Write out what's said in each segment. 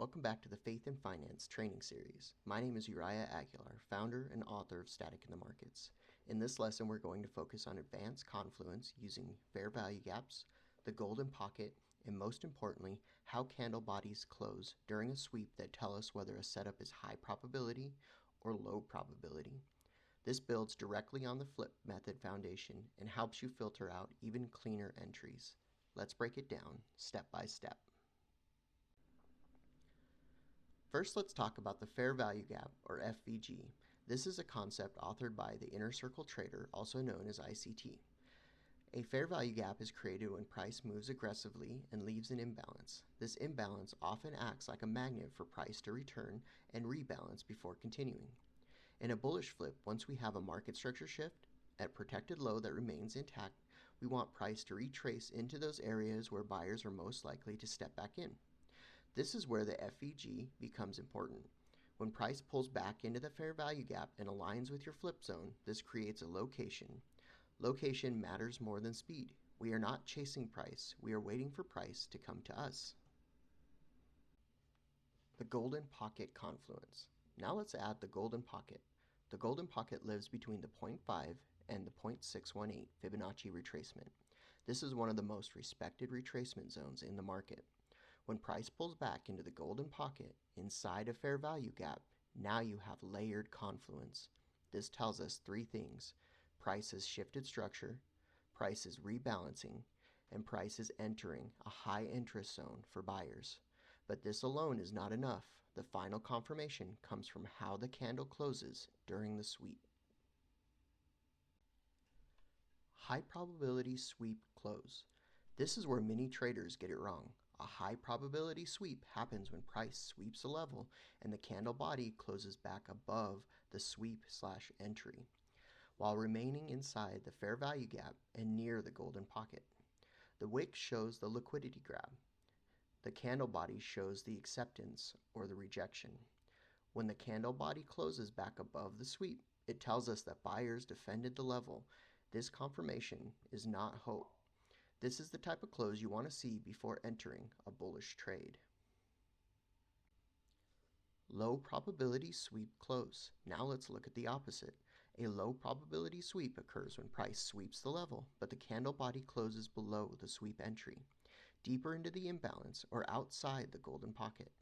Welcome back to the Faith in Finance training series. My name is Uriah Aguilar, founder and author of Static in the Markets. In this lesson, we're going to focus on advanced Confluence using fair value gaps, the golden pocket, and most importantly, how candle bodies close during a sweep that tell us whether a setup is high probability or low probability. This builds directly on the flip method foundation and helps you filter out even cleaner entries. Let's break it down step by step. First, let's talk about the fair value gap, or FVG. This is a concept authored by the Inner Circle Trader, also known as ICT. A fair value gap is created when price moves aggressively and leaves an imbalance. This imbalance often acts like a magnet for price to return and rebalance before continuing. In a bullish flip, once we have a market structure shift at protected low that remains intact, we want price to retrace into those areas where buyers are most likely to step back in. This is where the FVG becomes important. When price pulls back into the fair value gap and aligns with your flip zone, this creates a location. Location matters more than speed. We are not chasing price. We are waiting for price to come to us. The golden pocket confluence. Now let's add the golden pocket. The golden pocket lives between the 0.5 and the 0.618 Fibonacci retracement. This is one of the most respected retracement zones in the market. When price pulls back into the golden pocket inside a fair value gap, now you have layered confluence. This tells us three things. Price has shifted structure, price is rebalancing, and price is entering a high interest zone for buyers. But this alone is not enough. The final confirmation comes from how the candle closes during the sweep. High probability sweep close. This is where many traders get it wrong. A high probability sweep happens when price sweeps a level and the candle body closes back above the sweep/entry, while remaining inside the fair value gap and near the golden pocket. The wick shows the liquidity grab. The candle body shows the acceptance or the rejection. When the candle body closes back above the sweep, it tells us that buyers defended the level. This confirmation is not hope. This is the type of close you want to see before entering a bullish trade. Low probability sweep close. Now let's look at the opposite. A low probability sweep occurs when price sweeps the level, but the candle body closes below the sweep entry, deeper into the imbalance or outside the golden pocket.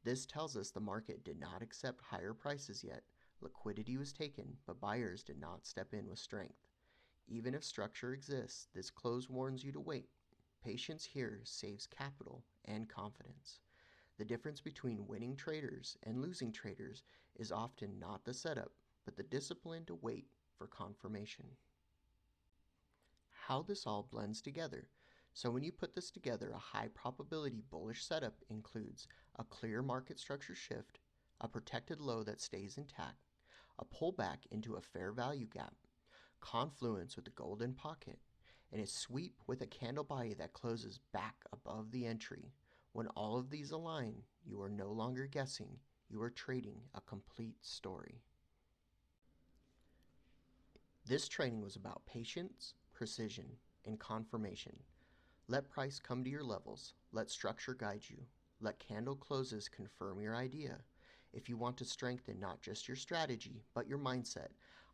This tells us the market did not accept higher prices yet. Liquidity was taken, but buyers did not step in with strength. Even if structure exists, this close warns you to wait. Patience here saves capital and confidence. The difference between winning traders and losing traders is often not the setup, but the discipline to wait for confirmation. How this all blends together. So when you put this together, a high probability bullish setup includes a clear market structure shift, a protected low that stays intact, a pullback into a fair value gap, confluence with the golden pocket, and a sweep with a candle body that closes back above the entry. When all of these align, you are no longer guessing, you are trading a complete story. This training was about patience, precision, and confirmation. Let price come to your levels. Let structure guide you. Let candle closes confirm your idea. If you want to strengthen not just your strategy, but your mindset,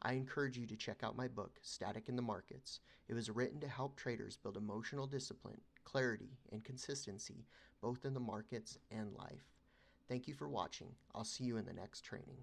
I encourage you to check out my book, Static in the Markets. It was written to help traders build emotional discipline, clarity, and consistency, both in the markets and life. Thank you for watching. I'll see you in the next training.